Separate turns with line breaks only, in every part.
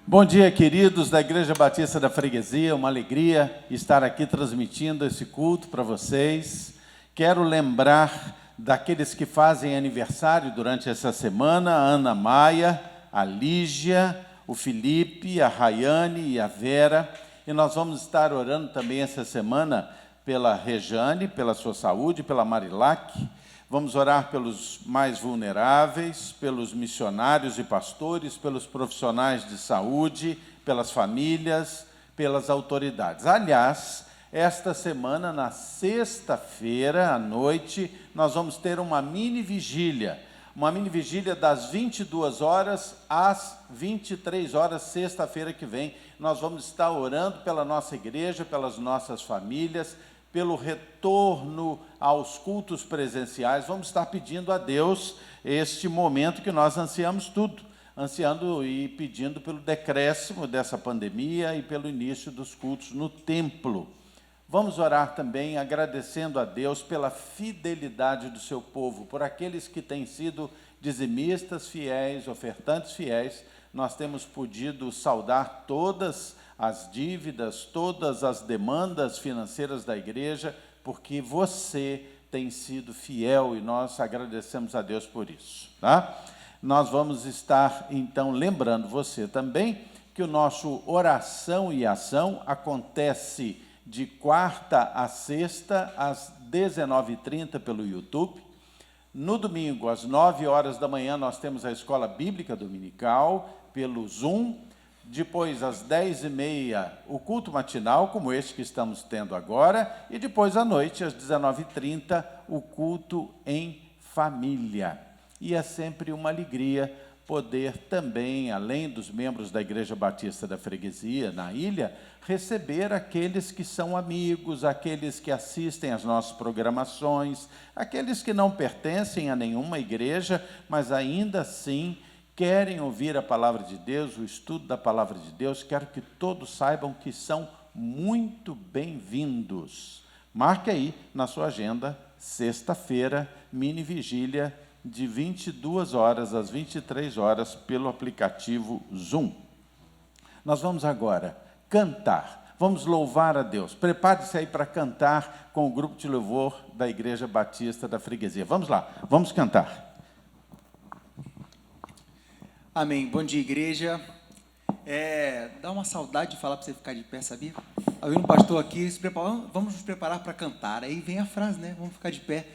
Bom dia, queridos da Igreja Batista da Freguesia, uma alegria estar aqui transmitindo esse culto para vocês. Quero lembrar daqueles que fazem aniversário durante essa semana, a Ana Maia, a Lígia, o Felipe, a Rayane e a Vera. E nós vamos estar orando também essa semana pela Rejane, pela sua saúde, pela Marilac. Vamos orar pelos mais vulneráveis, pelos missionários e pastores, pelos profissionais de saúde, pelas famílias, pelas autoridades. Aliás, esta semana, na sexta-feira à noite, nós vamos ter uma mini vigília das 22 horas às 23 horas, sexta-feira que vem. Nós vamos estar orando pela nossa igreja, pelas nossas famílias, pelo retorno aos cultos presenciais. Vamos estar pedindo a Deus este momento que nós ansiando e pedindo pelo decréscimo dessa pandemia e pelo início dos cultos no templo. Vamos orar também agradecendo a Deus pela fidelidade do seu povo, por aqueles que têm sido dizimistas fiéis, ofertantes fiéis. Nós temos podido saldar todas as dívidas, todas as demandas financeiras da igreja, porque você tem sido fiel e nós agradecemos a Deus por isso, tá? Nós vamos estar, então, lembrando você também que o nosso Oração e Ação acontece de quarta a sexta, às 19h30 pelo YouTube. No domingo, às 9 horas da manhã, nós temos a Escola Bíblica Dominical pelo Zoom. Depois, às 10h30, o culto matinal, como este que estamos tendo agora, e depois, à noite, às 19h30, o culto em família. E é sempre uma alegria poder também, além dos membros da Igreja Batista da Freguesia, na ilha, receber aqueles que são amigos, aqueles que assistem às nossas programações, aqueles que não pertencem a nenhuma igreja, mas ainda assim querem ouvir a palavra de Deus, o estudo da palavra de Deus. Quero que todos saibam que são muito bem-vindos. Marque aí na sua agenda, sexta-feira, mini vigília, de 22 horas às 23 horas, pelo aplicativo Zoom. Nós vamos agora cantar, vamos louvar a Deus. Prepare-se aí para cantar com o grupo de louvor da Igreja Batista da Freguesia. Vamos lá, vamos cantar.
Amém. Bom dia, igreja. Dá uma saudade de falar para você ficar de pé, sabia? Havia um pastor aqui, vamos nos preparar para cantar. Aí vem a frase, né? Vamos ficar de pé.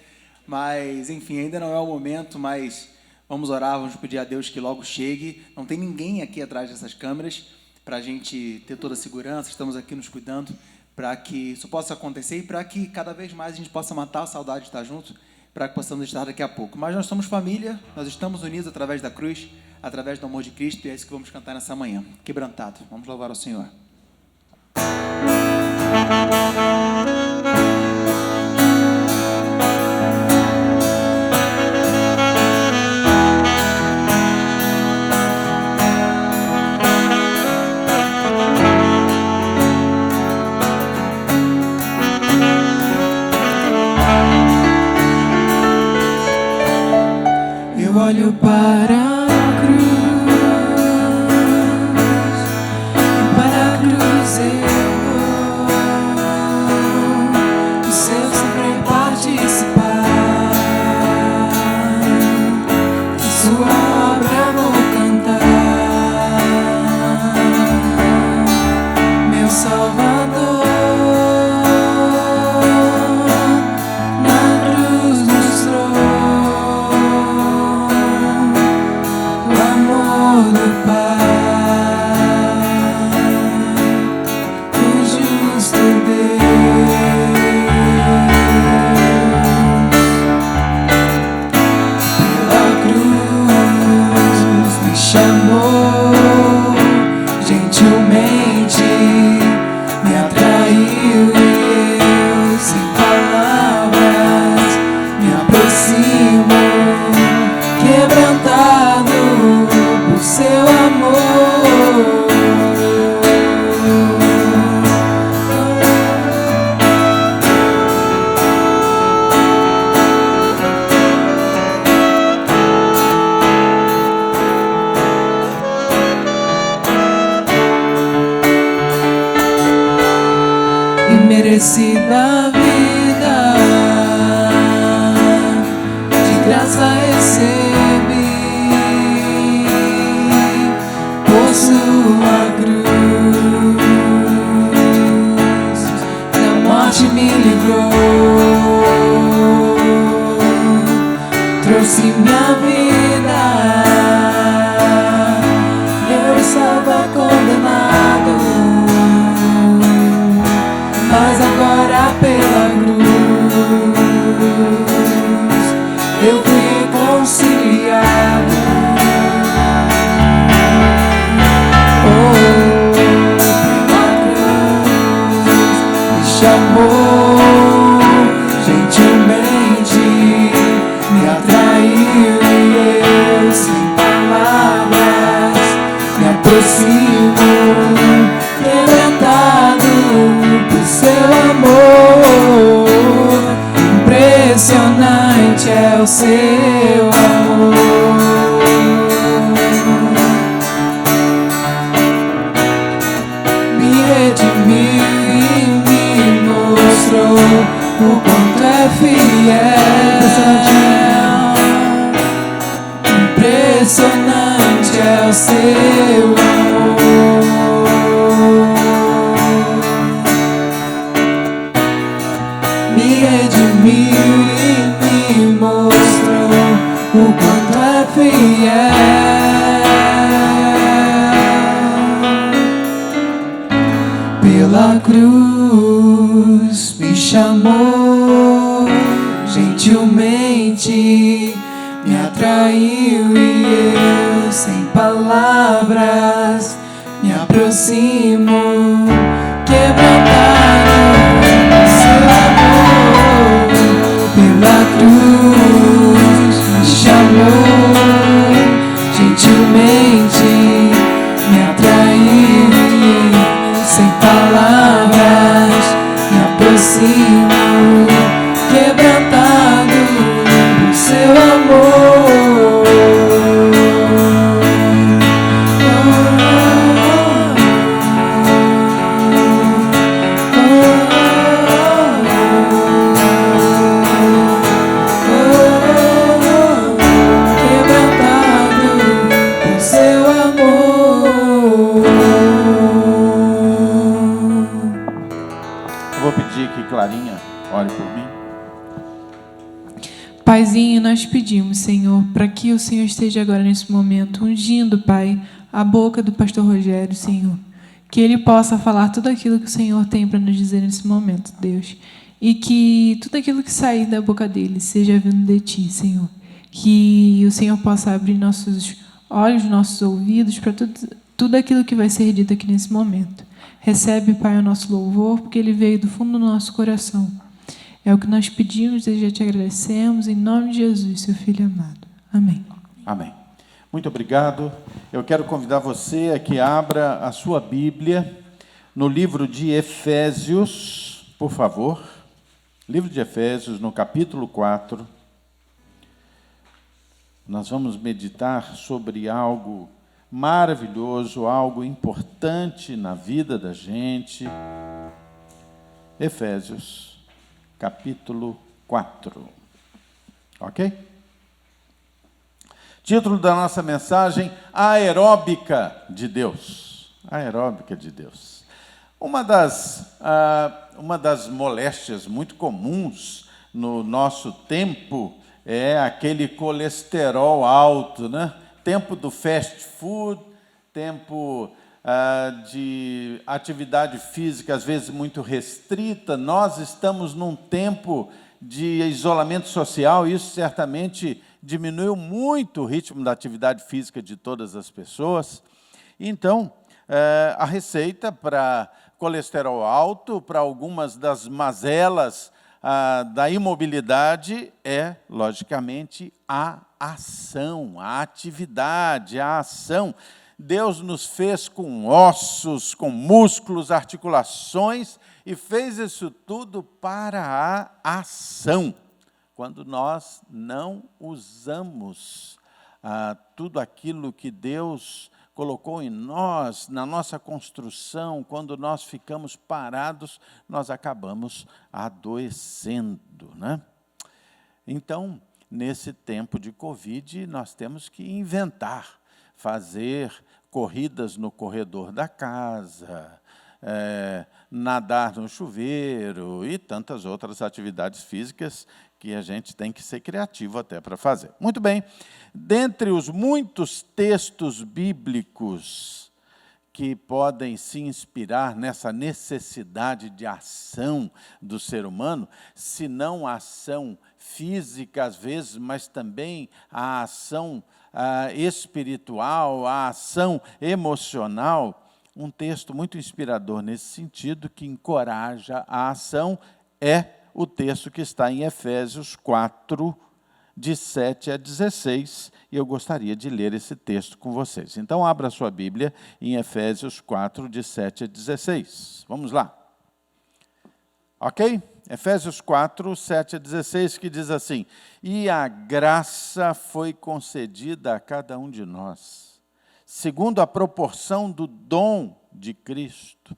Mas, enfim, ainda não é o momento, mas vamos orar, vamos pedir a Deus que logo chegue. Não tem ninguém aqui atrás dessas câmeras para a gente ter toda a segurança. Estamos aqui nos cuidando para que isso possa acontecer e para que cada vez mais a gente possa matar a saudade de estar junto, para que possamos estar daqui a pouco. Mas nós somos família, nós estamos unidos através da cruz, através do amor de Cristo, e é isso que vamos cantar nessa manhã. Quebrantado. Vamos louvar ao Senhor.
Eu olho para a cruz, e para a cruz eu vou, o céu sempre participar, de sua obra vou cantar, meu Salvador, na cruz mostrou merecida vida, de graça recebi por sua cruz, da morte me livrou, trouxe minha vida. Eu estava condenado, mas agora pela cruz eu fui reconciliado. Oh, pela cruz me chamou gentilmente, me atraiu e eu sem palavras me aproximo, quebrantado por seu amor. Impressionante é o seu amor. Me redimiu e me mostrou o quanto é fiel. Impressionante é o seu amor. Me redimiu e me mostrou o quanto é fiel. Pela cruz me chamou gentilmente, me atraiu e eu sem palavras me aproximo, quebrantado por seu amor. Pela cruz me chamou gentilmente, me atraiu e eu sem palavras me aproximo, quebrantado por seu amor. Quebrantado por seu amor.
Eu vou pedir que Clarinha ore por mim.
Paizinho, nós pedimos, Senhor, para que o Senhor esteja agora nesse momento ungindo, Pai, a boca do pastor Rogério, Senhor. Que ele possa falar tudo aquilo que o Senhor tem para nos dizer nesse momento, Deus. E que tudo aquilo que sair da boca dele seja vindo de Ti, Senhor. Que o Senhor possa abrir nossos olhos, nossos ouvidos para tudo aquilo que vai ser dito aqui nesse momento. Recebe, Pai, o nosso louvor, porque ele veio do fundo do nosso coração. É o que nós pedimos e já te agradecemos, em nome de Jesus, seu Filho amado. Amém.
Amém. Muito obrigado. Eu quero convidar você a que abra a sua Bíblia no livro de Efésios, por favor. Livro de Efésios, no capítulo 4. Nós vamos meditar sobre algo maravilhoso, algo importante na vida da gente. Efésios, capítulo 4. Ok? Título da nossa mensagem: Aeróbica de Deus. Aeróbica de Deus. Uma das moléstias muito comuns no nosso tempo é aquele colesterol alto, né? Tempo do fast food, tempo de atividade física às vezes muito restrita. Nós estamos num tempo de isolamento social, e isso certamente diminuiu muito o ritmo da atividade física de todas as pessoas. Então, a receita para colesterol alto, para algumas das mazelas da imobilidade, é, logicamente, a ação, a atividade, a ação. Deus nos fez com ossos, com músculos, articulações, e fez isso tudo para a ação. Quando nós não usamos tudo aquilo que Deus colocou em nós, na nossa construção, quando nós ficamos parados, nós acabamos adoecendo, né? Então, nesse tempo de Covid, nós temos que inventar, fazer corridas no corredor da casa, nadar no chuveiro e tantas outras atividades físicas que a gente tem que ser criativo até para fazer. Muito bem, dentre os muitos textos bíblicos que podem se inspirar nessa necessidade de ação do ser humano, se não a ação física às vezes, mas também a ação espiritual, a ação emocional, um texto muito inspirador nesse sentido, que encoraja a ação, é o texto que está em Efésios 4, de 7 a 16, e eu gostaria de ler esse texto com vocês. Então, abra sua Bíblia em Efésios 4, de 7 a 16. Vamos lá. Ok? Efésios 4, 7 a 16, que diz assim: E a graça foi concedida a cada um de nós, segundo a proporção do dom de Cristo.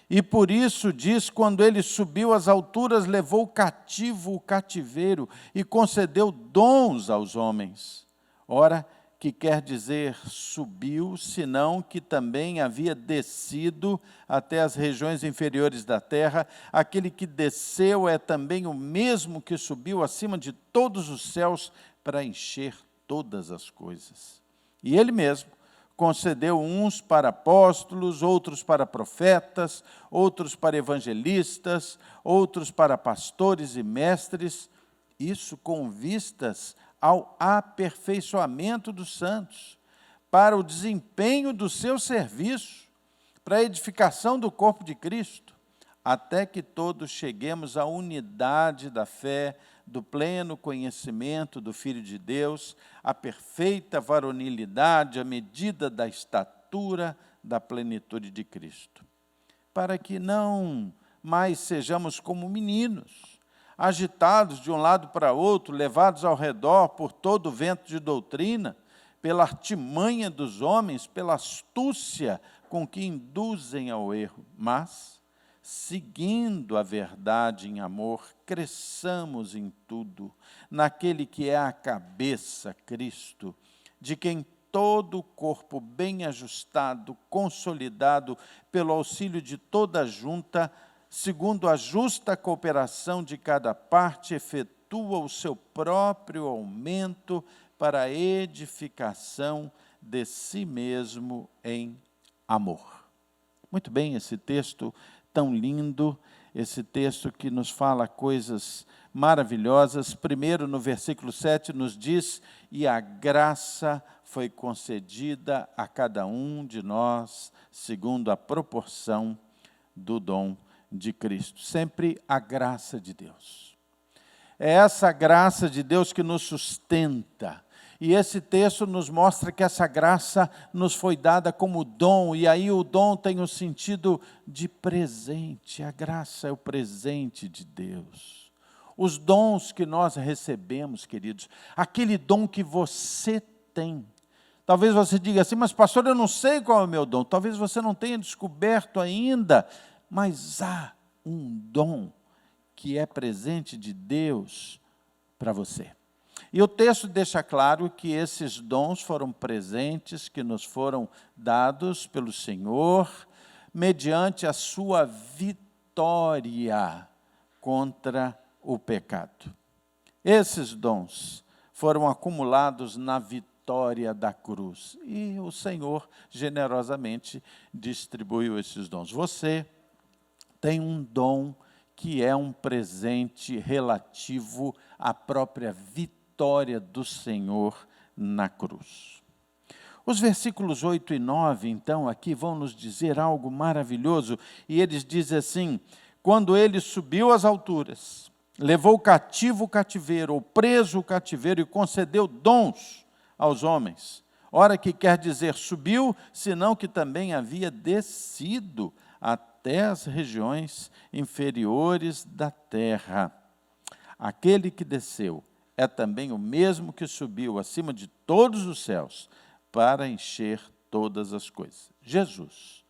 E por isso diz, quando ele subiu às alturas, levou cativo o cativeiro e concedeu dons aos homens. Ora, que quer dizer subiu, senão que também havia descido até as regiões inferiores da terra. Aquele que desceu é também o mesmo que subiu acima de todos os céus para encher todas as coisas. E ele mesmo concedeu uns para apóstolos, outros para profetas, outros para evangelistas, outros para pastores e mestres, isso com vistas ao aperfeiçoamento dos santos, para o desempenho do seu serviço, para a edificação do corpo de Cristo, até que todos cheguemos à unidade da fé, do pleno conhecimento do Filho de Deus, a perfeita varonilidade, a medida da estatura da plenitude de Cristo, para que não mais sejamos como meninos, agitados de um lado para outro, levados ao redor por todo o vento de doutrina, pela artimanha dos homens, pela astúcia com que induzem ao erro, mas seguindo a verdade em amor, cresçamos em tudo, naquele que é a cabeça, Cristo, de quem todo o corpo bem ajustado, consolidado pelo auxílio de toda a junta, segundo a justa cooperação de cada parte, efetua o seu próprio aumento para a edificação de si mesmo em amor. Muito bem, esse texto tão lindo, esse texto que nos fala coisas maravilhosas. Primeiro, no versículo 7, nos diz: e a graça foi concedida a cada um de nós, segundo a proporção do dom de Cristo. Sempre a graça de Deus. É essa graça de Deus que nos sustenta. E esse texto nos mostra que essa graça nos foi dada como dom, e aí o dom tem o sentido de presente. A graça é o presente de Deus. Os dons que nós recebemos, queridos, aquele dom que você tem. Talvez você diga assim, mas pastor, eu não sei qual é o meu dom. Talvez você não tenha descoberto ainda, mas há um dom que é presente de Deus para você. E o texto deixa claro que esses dons foram presentes que nos foram dados pelo Senhor, mediante a sua vitória contra o pecado. Esses dons foram acumulados na vitória da cruz. E o Senhor generosamente distribuiu esses dons. Você tem um dom que é um presente relativo à própria vitória do Senhor na cruz. Os versículos 8 e 9, então, aqui vão nos dizer algo maravilhoso, e eles dizem assim: quando ele subiu às alturas, levou cativo o cativeiro, ou preso o cativeiro, e concedeu dons aos homens. Ora, que quer dizer subiu, senão que também havia descido até as regiões inferiores da terra. Aquele que desceu é também o mesmo que subiu acima de todos os céus para encher todas as coisas. Jesus,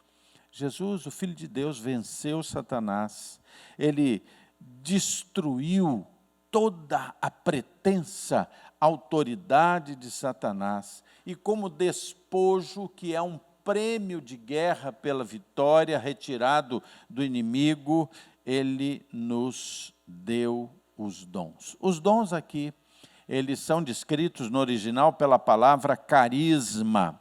o Filho de Deus, venceu Satanás. Ele destruiu toda a pretensa autoridade de Satanás. E como despojo, que é um prêmio de guerra pela vitória, retirado do inimigo, ele nos deu os dons. Os dons aqui, eles são descritos no original pela palavra carisma.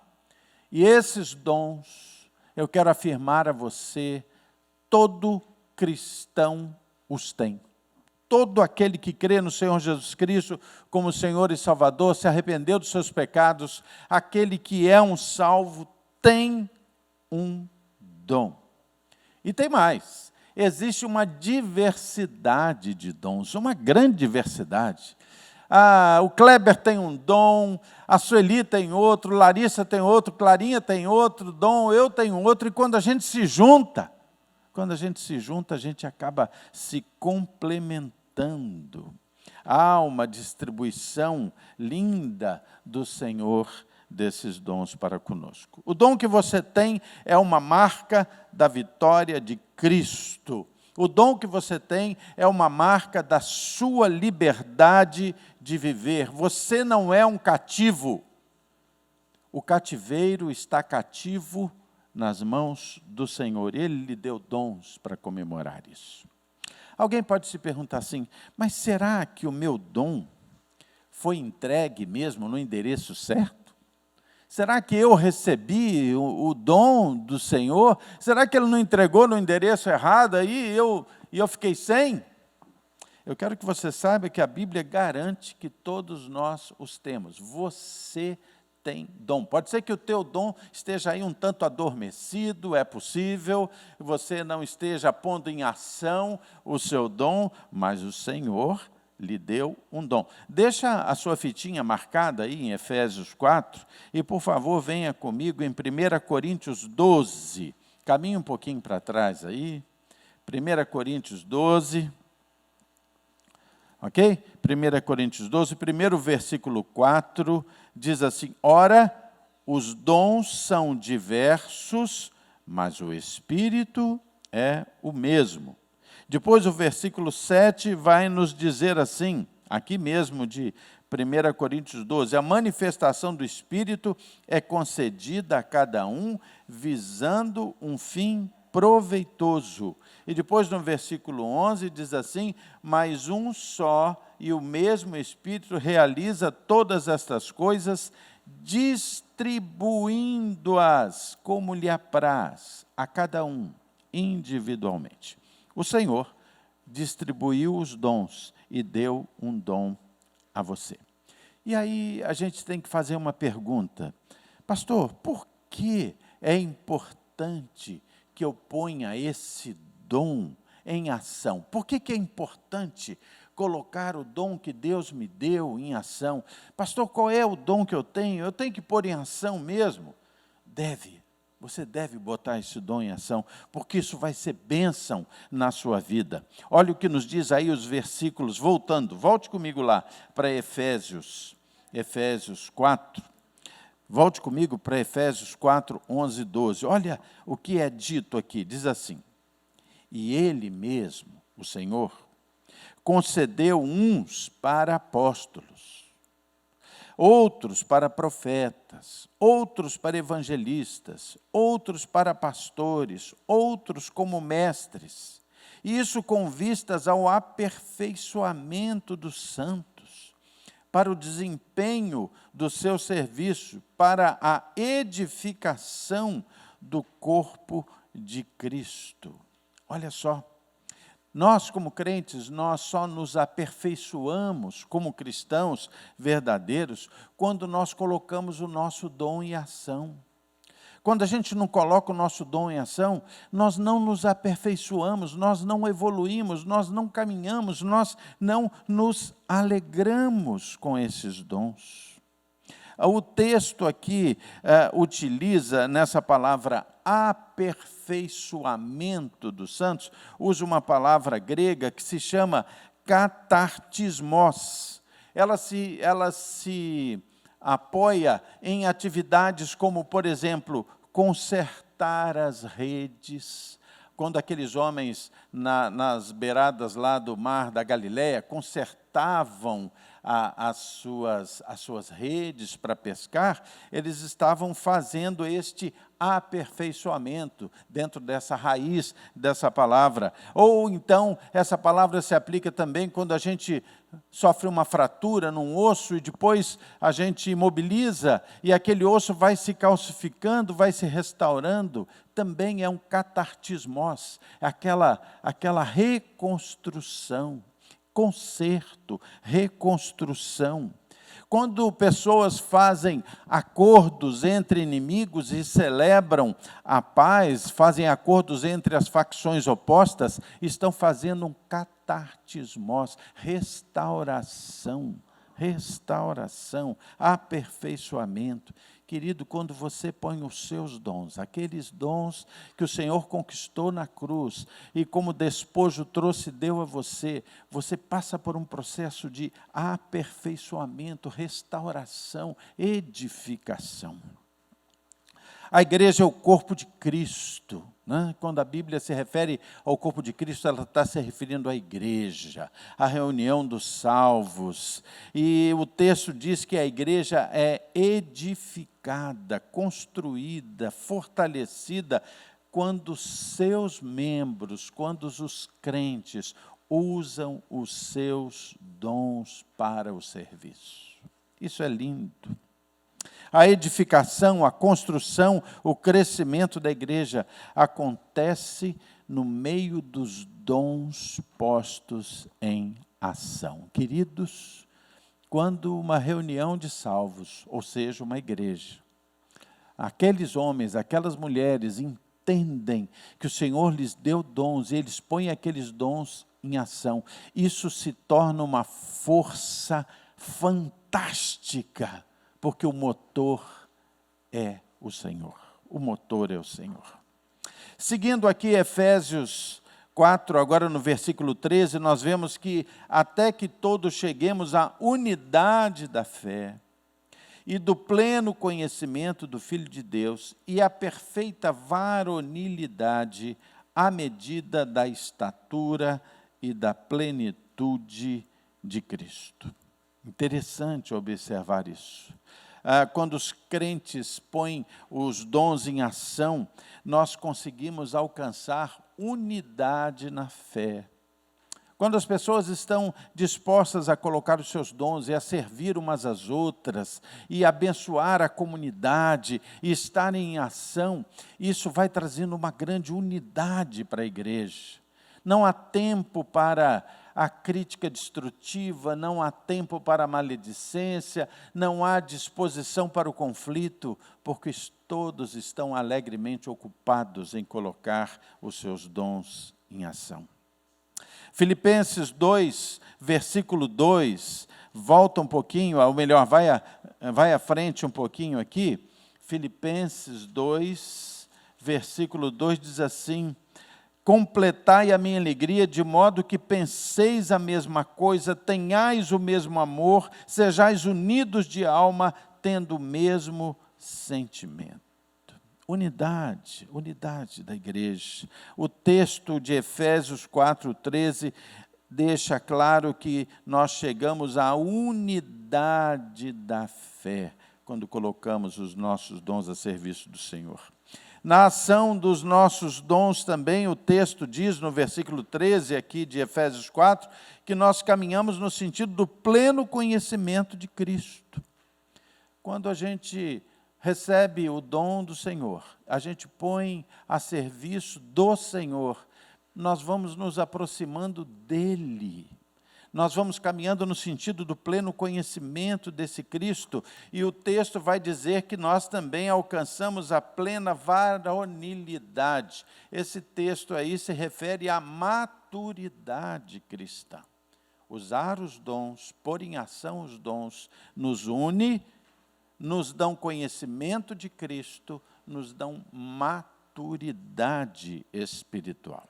E esses dons, eu quero afirmar a você, todo cristão os tem. Todo aquele que crê no Senhor Jesus Cristo como Senhor e Salvador, se arrependeu dos seus pecados, aquele que é um salvo, tem um dom. E tem mais, existe uma diversidade de dons, uma grande diversidade. O Kleber tem um dom, a Sueli tem outro, Larissa tem outro, Clarinha tem outro dom, eu tenho outro, e quando a gente se junta, a gente acaba se complementando. Há uma distribuição linda do Senhor desses dons para conosco. O dom que você tem é uma marca da vitória de Cristo. O dom que você tem é uma marca da sua liberdade de viver. Você não é um cativo. O cativeiro está cativo nas mãos do Senhor. Ele lhe deu dons para comemorar isso. Alguém pode se perguntar assim, mas será que o meu dom foi entregue mesmo no endereço certo? Será que eu recebi o dom do Senhor? Será que Ele não entregou no endereço errado aí e eu fiquei sem? Eu quero que você saiba que a Bíblia garante que todos nós os temos. Você tem dom. Pode ser que o teu dom esteja aí um tanto adormecido, é possível, você não esteja pondo em ação o seu dom, mas o Senhor lhe deu um dom. Deixa a sua fitinha marcada aí em Efésios 4, e por favor venha comigo em 1 Coríntios 12, caminhe um pouquinho para trás aí, 1 Coríntios 12, ok? 1 Coríntios 12, primeiro versículo 4, diz assim, ora, os dons são diversos, mas o Espírito é o mesmo. Depois o versículo 7 vai nos dizer assim, aqui mesmo de 1 Coríntios 12, a manifestação do Espírito é concedida a cada um, visando um fim proveitoso. E depois no versículo 11 diz assim, mas um só e o mesmo Espírito realiza todas estas coisas, distribuindo-as como lhe apraz a cada um individualmente. O Senhor distribuiu os dons e deu um dom a você. E aí a gente tem que fazer uma pergunta. Pastor, por que é importante que eu ponha esse dom em ação? Por que é importante colocar o dom que Deus me deu em ação? Pastor, qual é o dom que eu tenho? Eu tenho que pôr em ação mesmo? Você deve botar esse dom em ação, porque isso vai ser bênção na sua vida. Olha o que nos diz aí os versículos, volte comigo lá para Efésios 4. Volte comigo para Efésios 4, 11 e 12. Olha o que é dito aqui, diz assim, e Ele mesmo, o Senhor, concedeu uns para apóstolos, outros para profetas, outros para evangelistas, outros para pastores, outros como mestres. Isso com vistas ao aperfeiçoamento dos santos, para o desempenho do seu serviço, para a edificação do corpo de Cristo. Olha só. Nós, como crentes, nós só nos aperfeiçoamos como cristãos verdadeiros quando nós colocamos o nosso dom em ação. Quando a gente não coloca o nosso dom em ação, nós não nos aperfeiçoamos, nós não evoluímos, nós não caminhamos, nós não nos alegramos com esses dons. O texto aqui utiliza, nessa palavra aperfeiçoamento dos santos, usa uma palavra grega que se chama katartismos. Ela se apoia em atividades como, por exemplo, consertar as redes. Quando aqueles homens nas beiradas lá do mar da Galileia consertavam as suas redes para pescar, eles estavam fazendo este aperfeiçoamento dentro dessa raiz dessa palavra. Ou então, essa palavra se aplica também quando a gente sofre uma fratura num osso e depois a gente imobiliza e aquele osso vai se calcificando, vai se restaurando. Também é um catartismos, aquela reconstrução, conserto, reconstrução. Quando pessoas fazem acordos entre inimigos e celebram a paz, fazem acordos entre as facções opostas, estão fazendo um catartismos, restauração, aperfeiçoamento. Querido, quando você põe os seus dons, aqueles dons que o Senhor conquistou na cruz e como despojo trouxe e deu a você, você passa por um processo de aperfeiçoamento, restauração, edificação. A igreja é o corpo de Cristo. Quando a Bíblia se refere ao corpo de Cristo, ela está se referindo à igreja, à reunião dos salvos. E o texto diz que a igreja é edificada, construída, fortalecida, quando seus membros, quando os crentes usam os seus dons para o serviço. Isso é lindo. A edificação, a construção, o crescimento da igreja acontece no meio dos dons postos em ação. Queridos, quando uma reunião de salvos, ou seja, uma igreja, aqueles homens, aquelas mulheres entendem que o Senhor lhes deu dons e eles põem aqueles dons em ação, isso se torna uma força fantástica, porque o motor é o Senhor. O motor é o Senhor. Seguindo aqui Efésios 4, agora no versículo 13, nós vemos que até que todos cheguemos à unidade da fé e do pleno conhecimento do Filho de Deus e à perfeita varonilidade à medida da estatura e da plenitude de Cristo. Interessante observar isso. Quando os crentes põem os dons em ação, nós conseguimos alcançar unidade na fé. Quando as pessoas estão dispostas a colocar os seus dons e a servir umas às outras, e abençoar a comunidade, e estarem em ação, isso vai trazendo uma grande unidade para a igreja. Não há tempo para a crítica destrutiva, não há tempo para a maledicência, não há disposição para o conflito, porque todos estão alegremente ocupados em colocar os seus dons em ação. Filipenses 2, versículo 2, volta um pouquinho, ou melhor, vai à frente um pouquinho aqui. Filipenses 2, versículo 2 diz assim: completai a minha alegria, de modo que penseis a mesma coisa, tenhais o mesmo amor, sejais unidos de alma, tendo o mesmo sentimento. Unidade da igreja. O texto de Efésios 4:13 deixa claro que nós chegamos à unidade da fé, quando colocamos os nossos dons a serviço do Senhor. Na ação dos nossos dons também, o texto diz no versículo 13 aqui de Efésios 4, que nós caminhamos no sentido do pleno conhecimento de Cristo. Quando a gente recebe o dom do Senhor, a gente põe a serviço do Senhor, nós vamos nos aproximando dEle. Nós vamos caminhando no sentido do pleno conhecimento desse Cristo, e o texto vai dizer que nós também alcançamos a plena varonilidade. Esse texto aí se refere à maturidade cristã. Usar os dons, pôr em ação os dons, nos une, nos dão conhecimento de Cristo, nos dão maturidade espiritual.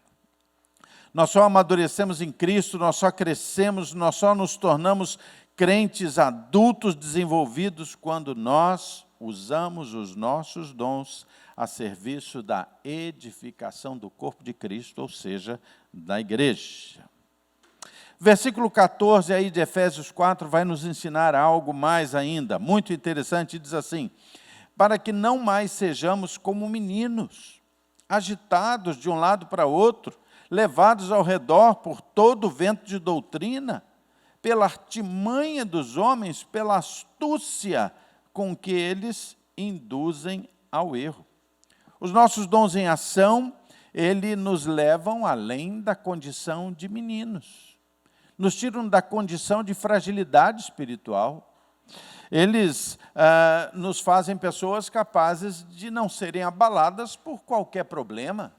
Nós só amadurecemos em Cristo, nós só crescemos, nós só nos tornamos crentes adultos desenvolvidos quando nós usamos os nossos dons a serviço da edificação do corpo de Cristo, ou seja, da igreja. Versículo 14 aí de Efésios 4 vai nos ensinar algo mais ainda, muito interessante, diz assim: para que não mais sejamos como meninos, agitados de um lado para outro, levados ao redor por todo o vento de doutrina, pela artimanha dos homens, pela astúcia com que eles induzem ao erro. Os nossos dons em ação, eles nos levam além da condição de meninos, nos tiram da condição de fragilidade espiritual. Eles nos fazem pessoas capazes de não serem abaladas por qualquer problema.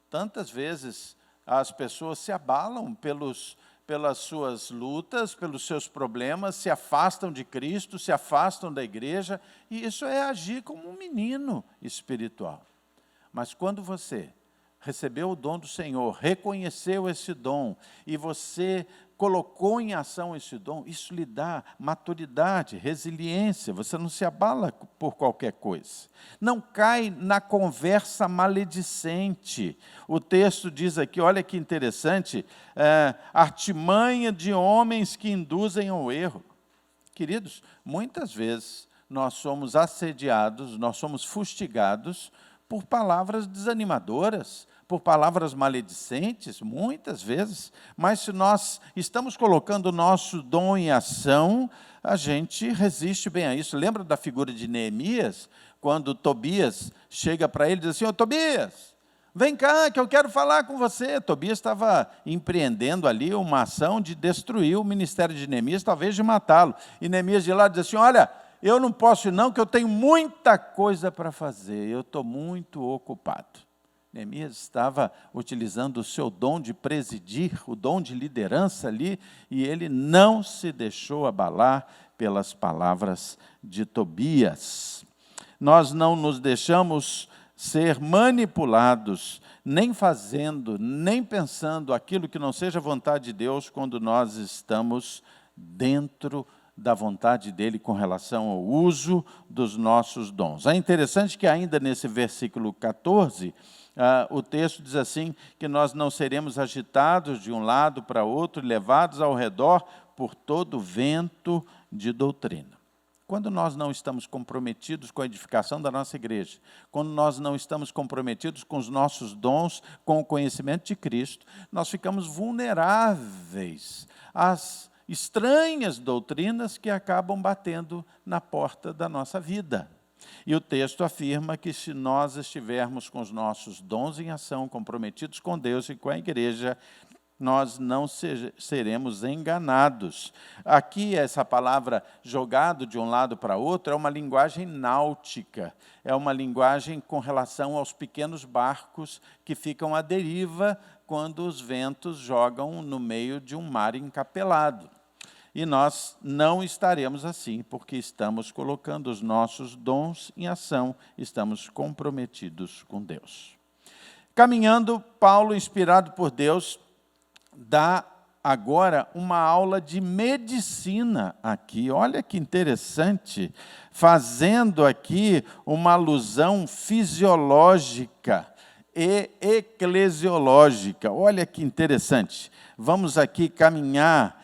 Tantas vezes as pessoas se abalam pelas suas lutas, pelos seus problemas, se afastam de Cristo, se afastam da igreja, e isso é agir como um menino espiritual. Mas quando você recebeu o dom do Senhor, reconheceu esse dom, e você colocou em ação esse dom, isso lhe dá maturidade, resiliência, você não se abala por qualquer coisa. Não cai na conversa maledicente. O texto diz aqui, olha que interessante, artimanha de homens que induzem ao erro. Queridos, muitas vezes nós somos assediados, nós somos fustigados por palavras desanimadoras, por palavras maledicentes, muitas vezes, mas se nós estamos colocando o nosso dom em ação, a gente resiste bem a isso. Lembra da figura de Neemias, quando Tobias chega para ele e diz assim: ô Tobias, vem cá que eu quero falar com você. Tobias estava empreendendo ali uma ação de destruir o ministério de Neemias, talvez de matá-lo. E Neemias de lá diz assim: olha, eu não posso ir não, que eu tenho muita coisa para fazer, eu estou muito ocupado. Neemias estava utilizando o seu dom de presidir, o dom de liderança ali, e ele não se deixou abalar pelas palavras de Tobias. Nós não nos deixamos ser manipulados, nem fazendo, nem pensando aquilo que não seja vontade de Deus, quando nós estamos dentro da vontade dele com relação ao uso dos nossos dons. É interessante que ainda nesse versículo 14, o texto diz assim, que nós não seremos agitados de um lado para outro, levados ao redor por todo vento de doutrina. Quando nós não estamos comprometidos com a edificação da nossa igreja, quando nós não estamos comprometidos com os nossos dons, com o conhecimento de Cristo, nós ficamos vulneráveis às estranhas doutrinas que acabam batendo na porta da nossa vida. E o texto afirma que se nós estivermos com os nossos dons em ação, comprometidos com Deus e com a igreja, nós não seremos enganados. Aqui, essa palavra jogado de um lado para outro é uma linguagem náutica, é uma linguagem com relação aos pequenos barcos que ficam à deriva quando os ventos jogam no meio de um mar encapelado. E nós não estaremos assim, porque estamos colocando os nossos dons em ação, estamos comprometidos com Deus. Caminhando, Paulo, inspirado por Deus, dá agora uma aula de medicina aqui. Olha que interessante, fazendo aqui uma alusão fisiológica e eclesiológica. Olha que interessante. Vamos aqui caminhar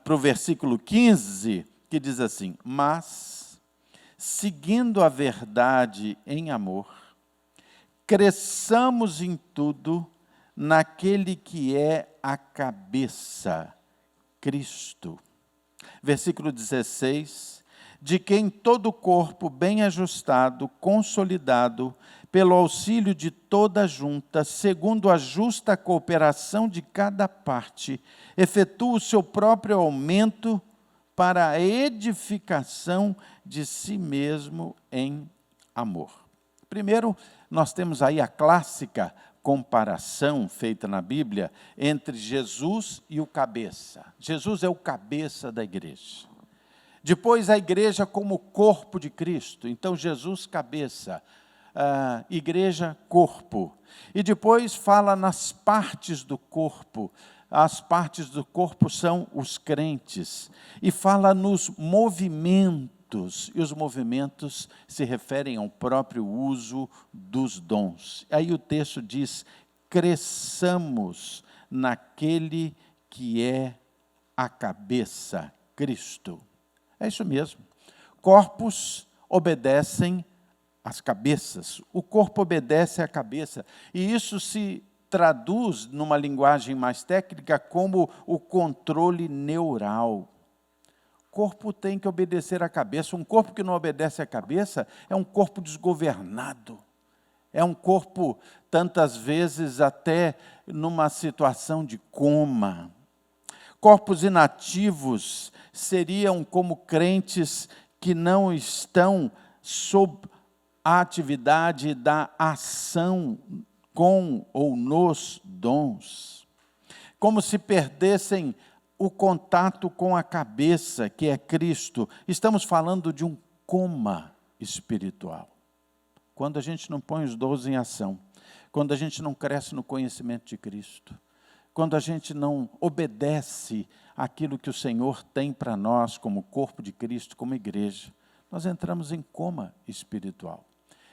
para o versículo 15, que diz assim: mas, seguindo a verdade em amor, cresçamos em tudo naquele que é a cabeça, Cristo. Versículo 16, de quem todo o corpo bem ajustado, consolidado, pelo auxílio de toda a junta, segundo a justa cooperação de cada parte, efetua o seu próprio aumento para a edificação de si mesmo em amor. Primeiro, nós temos aí a clássica comparação feita na Bíblia entre Jesus e o cabeça. Jesus é o cabeça da igreja. Depois a igreja como corpo de Cristo. Então Jesus cabeça, igreja corpo. E depois fala nas partes do corpo, as partes do corpo são os crentes. E fala nos movimentos, e os movimentos se referem ao próprio uso dos dons. Aí o texto diz: cresçamos naquele que é a cabeça, Cristo. É isso mesmo. Corpos obedecem às cabeças. O corpo obedece à cabeça. E isso se traduz, numa linguagem mais técnica, como o controle neural. O corpo tem que obedecer à cabeça. Um corpo que não obedece à cabeça é um corpo desgovernado. É um corpo, tantas vezes, até numa situação de coma. Corpos inativos seriam como crentes que não estão sob a atividade da ação com ou nos dons. Como se perdessem o contato com a cabeça, que é Cristo. Estamos falando de um coma espiritual. Quando a gente não põe os dons em ação, quando a gente não cresce no conhecimento de Cristo, quando a gente não obedece àquilo que o Senhor tem para nós como corpo de Cristo, como igreja, nós entramos em coma espiritual.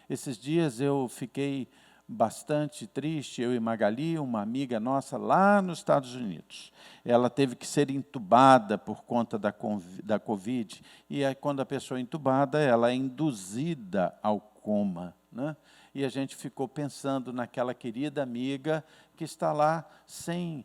Esses dias eu fiquei bastante triste, eu e Magali, uma amiga nossa lá nos Estados Unidos. Ela teve que ser entubada por conta da Covid, e aí, quando a pessoa é entubada, ela é induzida ao coma, né? E a gente ficou pensando naquela querida amiga que está lá sem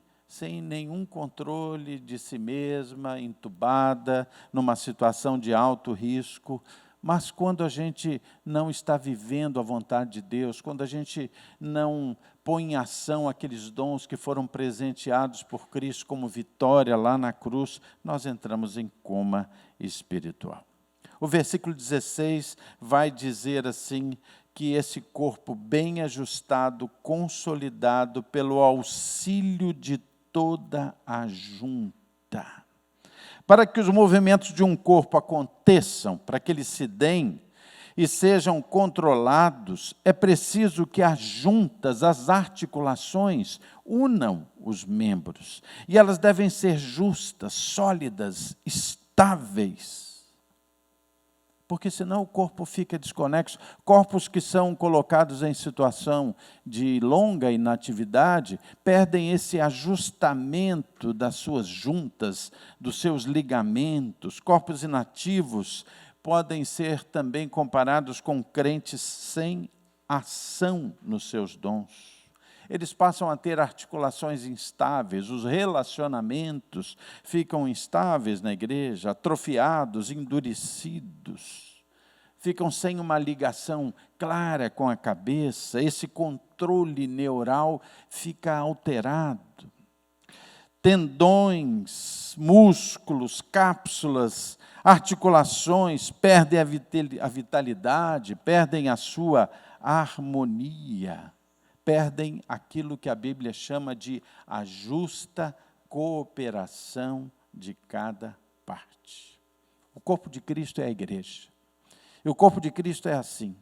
nenhum controle de si mesma, entubada, numa situação de alto risco. Mas quando a gente não está vivendo a vontade de Deus, quando a gente não põe em ação aqueles dons que foram presenteados por Cristo como vitória lá na cruz, nós entramos em coma espiritual. O versículo 16 vai dizer assim, que esse corpo bem ajustado, consolidado pelo auxílio de toda a junta. Para que os movimentos de um corpo aconteçam, para que eles se deem e sejam controlados, é preciso que as juntas, as articulações, unam os membros. E elas devem ser justas, sólidas, estáveis. Porque senão o corpo fica desconexo. Corpos que são colocados em situação de longa inatividade perdem esse ajustamento das suas juntas, dos seus ligamentos. Corpos inativos podem ser também comparados com crentes sem ação nos seus dons. Eles passam a ter articulações instáveis, os relacionamentos ficam instáveis na igreja, atrofiados, endurecidos, ficam sem uma ligação clara com a cabeça, esse controle neural fica alterado. Tendões, músculos, cápsulas, articulações perdem a vitalidade, perdem a sua harmonia. Perdem aquilo que a Bíblia chama de a justa cooperação de cada parte. O corpo de Cristo é a igreja. E o corpo de Cristo é assim.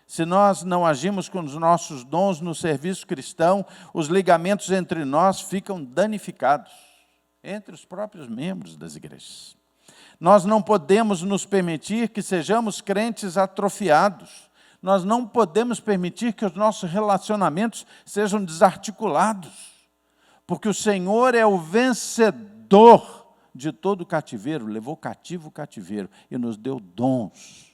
Se nós não agimos com os nossos dons no serviço cristão, os ligamentos entre nós ficam danificados, entre os próprios membros das igrejas. Nós não podemos nos permitir que sejamos crentes atrofiados. Nós não podemos permitir que os nossos relacionamentos sejam desarticulados, porque o Senhor é o vencedor de todo o cativeiro, levou cativo o cativeiro e nos deu dons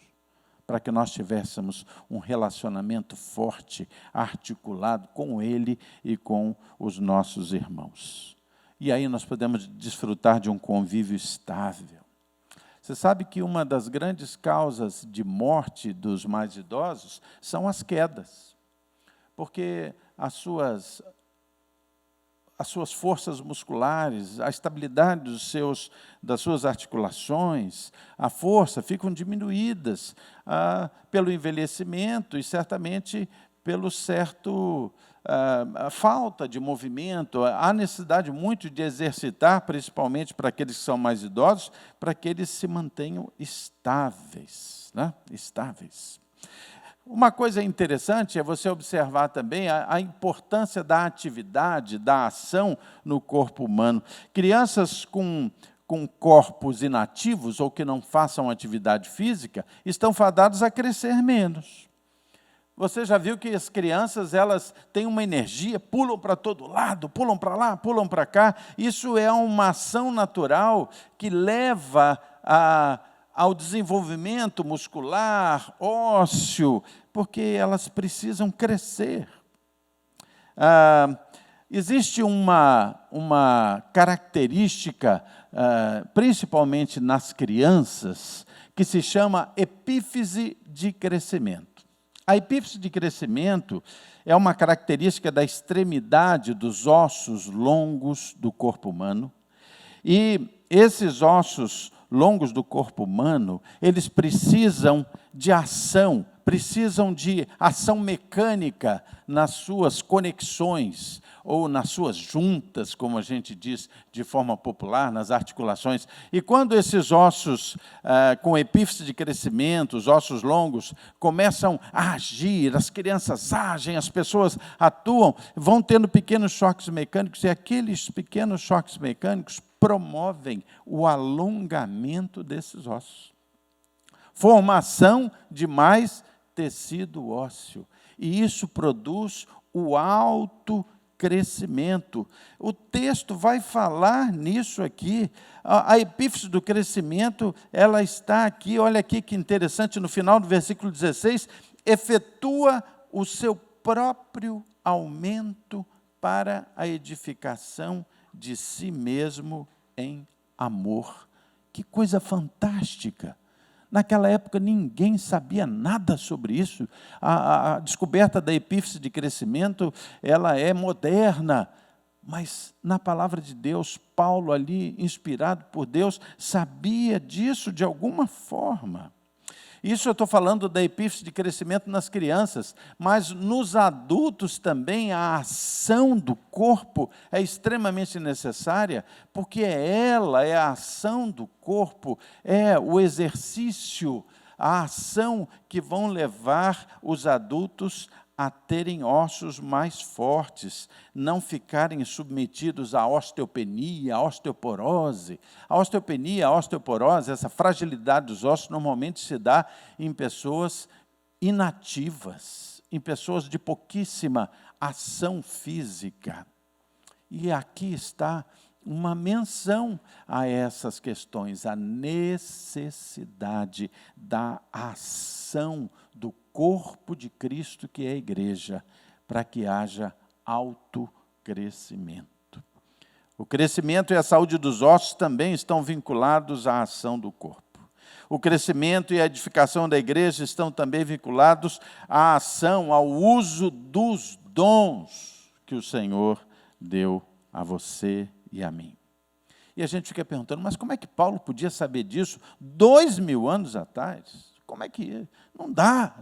para que nós tivéssemos um relacionamento forte, articulado com Ele e com os nossos irmãos. E aí nós podemos desfrutar de um convívio estável. Você sabe que uma das grandes causas de morte dos mais idosos são as quedas, porque as suas forças musculares, a estabilidade das suas articulações, a força, ficam diminuídas pelo envelhecimento e certamente pelo certo a falta de movimento, há necessidade muito de exercitar, principalmente para aqueles que são mais idosos, para que eles se mantenham estáveis, né? Estáveis. Uma coisa interessante é você observar também a importância da atividade, da ação no corpo humano. Crianças com corpos inativos ou que não façam atividade física estão fadadas a crescer menos. Você já viu que as crianças, elas têm uma energia, pulam para todo lado, pulam para lá, pulam para cá. Isso é uma ação natural que leva ao desenvolvimento muscular, ósseo, porque elas precisam crescer. Existe uma característica, principalmente nas crianças, que se chama epífise de crescimento. A epífise de crescimento é uma característica da extremidade dos ossos longos do corpo humano. E esses ossos longos do corpo humano, eles precisam de ação mecânica nas suas conexões, ou nas suas juntas, como a gente diz de forma popular, nas articulações. E quando esses ossos com epífise de crescimento, os ossos longos, começam a agir, as crianças agem, as pessoas atuam, vão tendo pequenos choques mecânicos, e aqueles pequenos choques mecânicos promovem o alongamento desses ossos. Formação de mais tecido ósseo. E isso produz o autocrescimento. O texto vai falar nisso aqui. A epífise do crescimento, ela está aqui, olha aqui que interessante, no final do versículo 16, efetua o seu próprio aumento para a edificação de si mesmo em amor. Que coisa fantástica! Naquela época, ninguém sabia nada sobre isso. A descoberta da epífise de crescimento, ela é moderna. Mas, na palavra de Deus, Paulo ali, inspirado por Deus, sabia disso de alguma forma. Isso eu estou falando da epífise de crescimento nas crianças, mas nos adultos também a ação do corpo é extremamente necessária, porque ela é a ação do corpo, é o exercício, a ação que vão levar os adultos a terem ossos mais fortes, não ficarem submetidos à osteopenia, à osteoporose. A osteopenia, a osteoporose, essa fragilidade dos ossos, normalmente se dá em pessoas inativas, em pessoas de pouquíssima ação física. E aqui está uma menção a essas questões, a necessidade da ação do corpo de Cristo, que é a igreja, para que haja autocrescimento. O crescimento e a saúde dos ossos também estão vinculados à ação do corpo. O crescimento e a edificação da igreja estão também vinculados à ação, ao uso dos dons que o Senhor deu a você e a mim. E a gente fica perguntando, mas como é que Paulo podia saber disso 2000 anos atrás? Como é que... Não dá.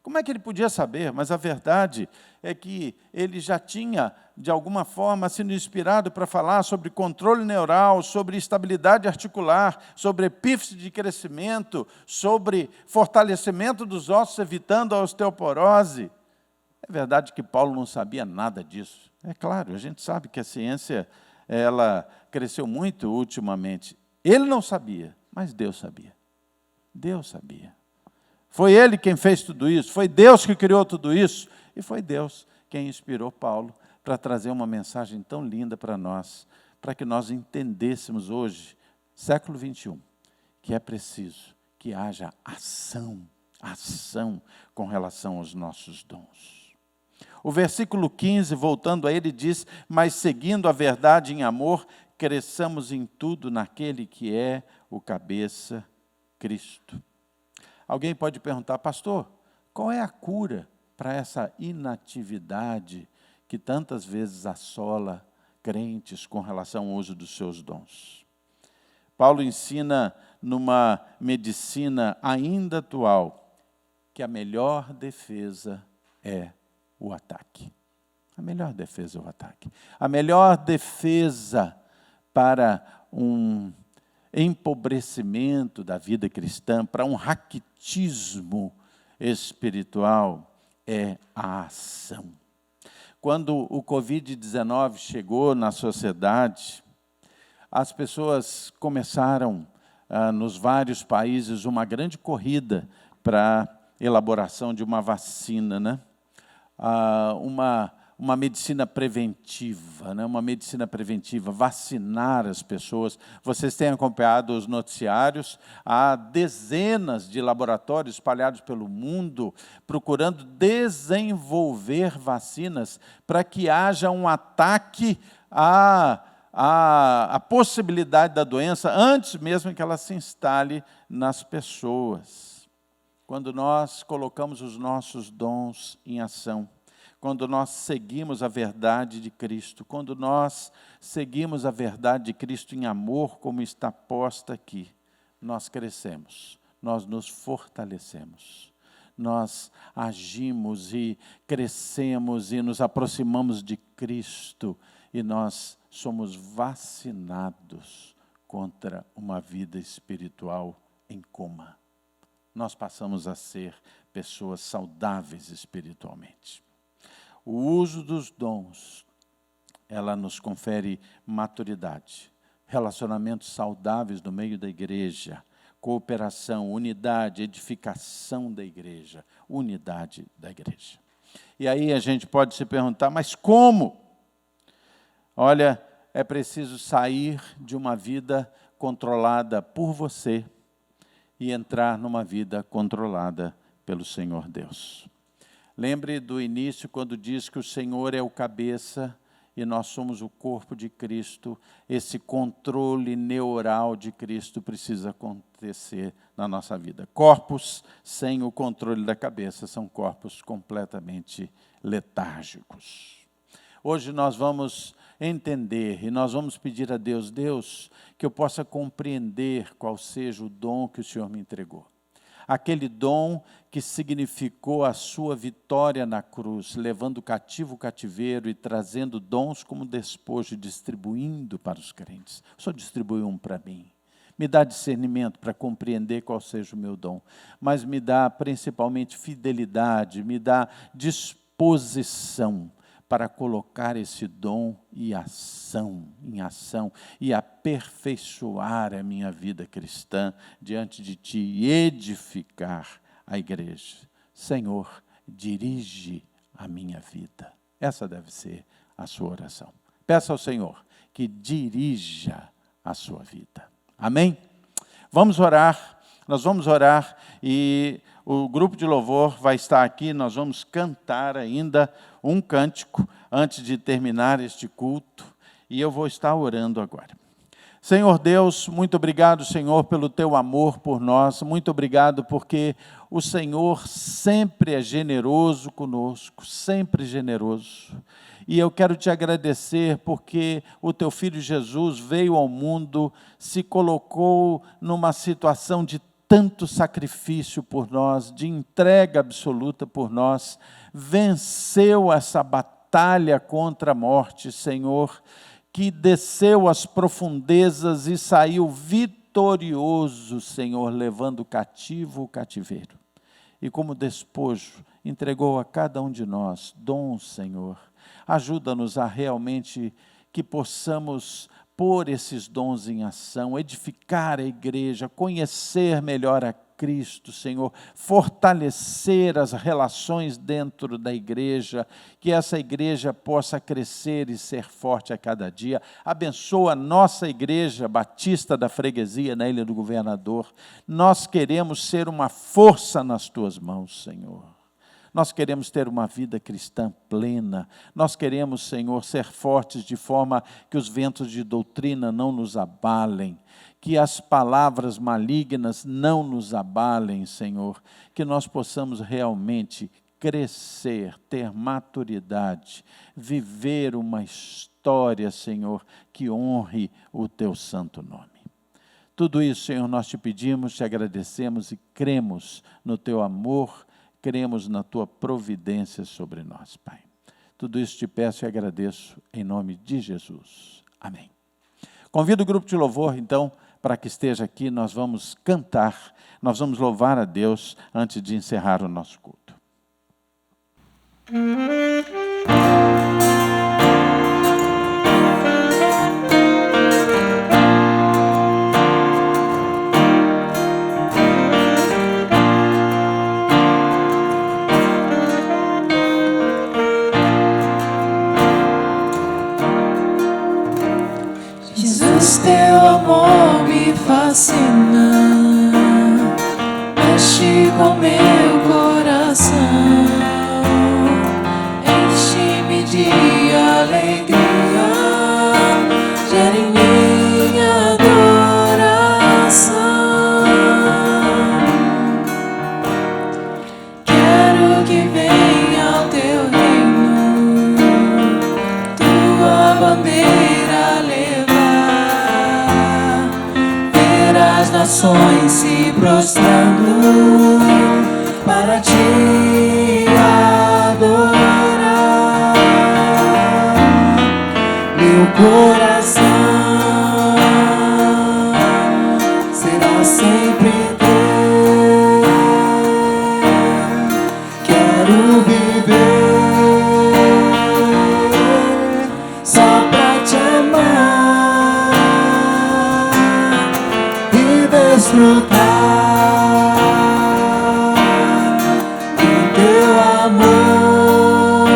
Como é que ele podia saber? Mas a verdade é que ele já tinha, de alguma forma, sido inspirado para falar sobre controle neural, sobre estabilidade articular, sobre epífise de crescimento, sobre fortalecimento dos ossos, evitando a osteoporose. É verdade que Paulo não sabia nada disso. É claro, a gente sabe que a ciência ela cresceu muito ultimamente. Ele não sabia, mas Deus sabia. Deus sabia. Foi Ele quem fez tudo isso, foi Deus que criou tudo isso, e foi Deus quem inspirou Paulo para trazer uma mensagem tão linda para nós, para que nós entendêssemos hoje, século 21, que é preciso que haja ação com relação aos nossos dons. O versículo 15, voltando a ele, diz, mas seguindo a verdade em amor, cresçamos em tudo naquele que é o cabeça, Cristo. Alguém pode perguntar, pastor, qual é a cura para essa inatividade que tantas vezes assola crentes com relação ao uso dos seus dons? Paulo ensina numa medicina ainda atual que a melhor defesa é o ataque. A melhor defesa é o ataque. A melhor defesa para um empobrecimento da vida cristã, para um raquitismo espiritual é a ação. Quando o Covid-19 chegou na sociedade, as pessoas começaram, nos vários países, uma grande corrida para a elaboração de uma vacina, né? Uma medicina preventiva, né? Uma medicina preventiva, vacinar as pessoas. Vocês têm acompanhado os noticiários, há dezenas de laboratórios espalhados pelo mundo procurando desenvolver vacinas para que haja um ataque a possibilidade da doença antes mesmo que ela se instale nas pessoas. Quando nós colocamos os nossos dons em ação, quando nós seguimos a verdade de Cristo, quando nós seguimos a verdade de Cristo em amor, como está posta aqui, nós crescemos, nós nos fortalecemos, nós agimos e crescemos e nos aproximamos de Cristo e nós somos vacinados contra uma vida espiritual em coma. Nós passamos a ser pessoas saudáveis espiritualmente. O uso dos dons, ela nos confere maturidade, relacionamentos saudáveis no meio da igreja, cooperação, unidade, edificação da igreja, unidade da igreja. E aí a gente pode se perguntar, mas como? Olha, é preciso sair de uma vida controlada por você e entrar numa vida controlada pelo Senhor Deus. Lembre do início, quando diz que o Senhor é o cabeça e nós somos o corpo de Cristo. Esse controle neural de Cristo precisa acontecer na nossa vida. Corpos sem o controle da cabeça são corpos completamente letárgicos. Hoje nós vamos entender e nós vamos pedir a Deus, Deus, que eu possa compreender qual seja o dom que o Senhor me entregou. Aquele dom que significou a sua vitória na cruz, levando cativo o cativeiro e trazendo dons como despojo e distribuindo para os crentes. O Senhor distribuiu um para mim. Me dá discernimento para compreender qual seja o meu dom, mas me dá principalmente fidelidade, me dá disposição para colocar esse dom em ação e aperfeiçoar a minha vida cristã diante de Ti e edificar a igreja. Senhor, dirige a minha vida. Essa deve ser a sua oração. Peça ao Senhor que dirija a sua vida. Amém? Vamos orar. Nós vamos orar e o grupo de louvor vai estar aqui, nós vamos cantar ainda um cântico antes de terminar este culto, e eu vou estar orando agora. Senhor Deus, muito obrigado, Senhor, pelo Teu amor por nós, muito obrigado porque o Senhor sempre é generoso conosco, sempre generoso. E eu quero Te agradecer porque o Teu Filho Jesus veio ao mundo, se colocou numa situação de tanto sacrifício por nós, de entrega absoluta por nós, venceu essa batalha contra a morte, Senhor, que desceu às profundezas e saiu vitorioso, Senhor, levando cativo o cativeiro. E como despojo, entregou a cada um de nós dons, Senhor. Ajuda-nos a realmente que possamos pôr esses dons em ação, edificar a igreja, conhecer melhor a Cristo, Senhor, fortalecer as relações dentro da igreja, que essa igreja possa crescer e ser forte a cada dia. Abençoa a nossa igreja batista da freguesia na Ilha do Governador. Nós queremos ser uma força nas Tuas mãos, Senhor. Nós queremos ter uma vida cristã plena. Nós queremos, Senhor, ser fortes de forma que os ventos de doutrina não nos abalem, que as palavras malignas não nos abalem, Senhor, que nós possamos realmente crescer, ter maturidade, viver uma história, Senhor, que honre o Teu santo nome. Tudo isso, Senhor, nós Te pedimos, Te agradecemos e cremos no Teu amor, cremos na Tua providência sobre nós, Pai. Tudo isso Te peço e agradeço em nome de Jesus. Amém. Convido o grupo de louvor, então, para que esteja aqui, nós vamos cantar, nós vamos louvar a Deus antes de encerrar o nosso culto.
Jesus, teu amor me fascina, mexe com meu coração, enche-me de alegria, gera em minha adoração. Quero que venha o teu reino, tua bandeira levar, ver as nações se prostrando para te adorar. Meu coração será sempre teu. Quero viver só pra te amar e desfrutar do teu amor,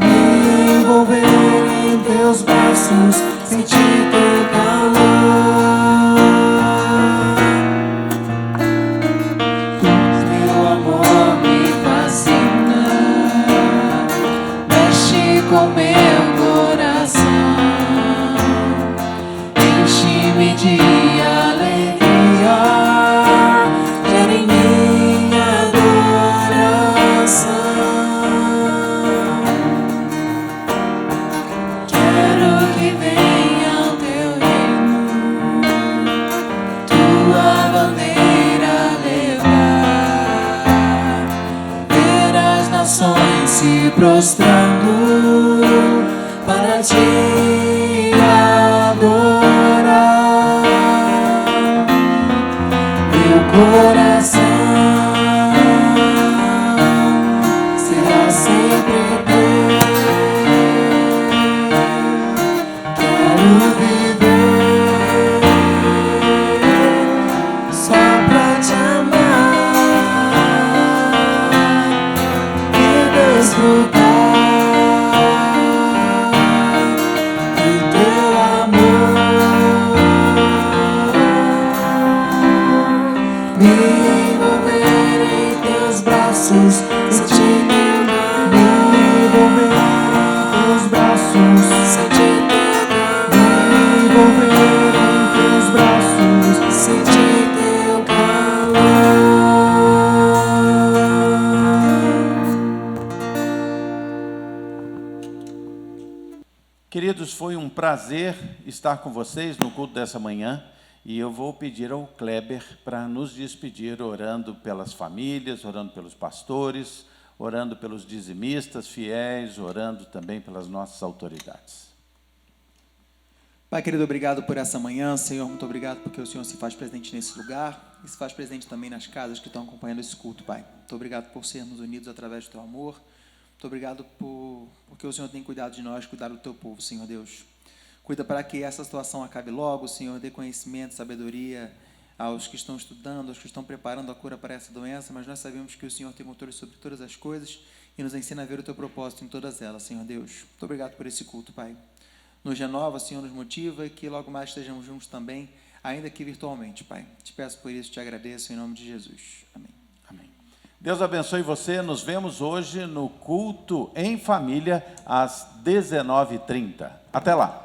me envolver em teus braços, sentir teu calor. Teu amor me fascina, mexe com meu coração, enche-me de alegria, gera em minha adoração. Quero que venha o teu reino, tua bandeira levar, ver as nações se prostrando para te adorar. Meu coração será sempre teu. Quero viver só pra te amar e desfrutar do teu amor, me envolver em teus braços, sentir teu calor. Me envolver em teus braços, sentir teu calor. Me envolver em teus braços, sentir teu calor.
Queridos, foi um prazer estar com vocês no culto dessa manhã e eu vou pedir ao Kleber para nos despedir orando pelas famílias, orando pelos pastores, orando pelos dizimistas fiéis, orando também pelas nossas autoridades.
Pai querido, obrigado por essa manhã, Senhor, muito obrigado porque o Senhor se faz presente nesse lugar e se faz presente também nas casas que estão acompanhando esse culto, Pai. Muito obrigado por sermos unidos através do teu amor, muito obrigado porque o Senhor tem cuidado de nós, cuidado do teu povo, Senhor Deus. Cuida para que essa situação acabe logo, Senhor, dê conhecimento, sabedoria aos que estão estudando, aos que estão preparando a cura para essa doença, mas nós sabemos que o Senhor tem controle sobre todas as coisas e nos ensina a ver o teu propósito em todas elas, Senhor Deus. Muito obrigado por esse culto, Pai. Nos renova, Senhor, nos motiva e que logo mais estejamos juntos também, ainda que virtualmente, Pai. Te peço por isso, te agradeço em nome de Jesus. Amém.
Amém. Deus abençoe você. Nos vemos hoje no culto em família às 19h30. Até lá.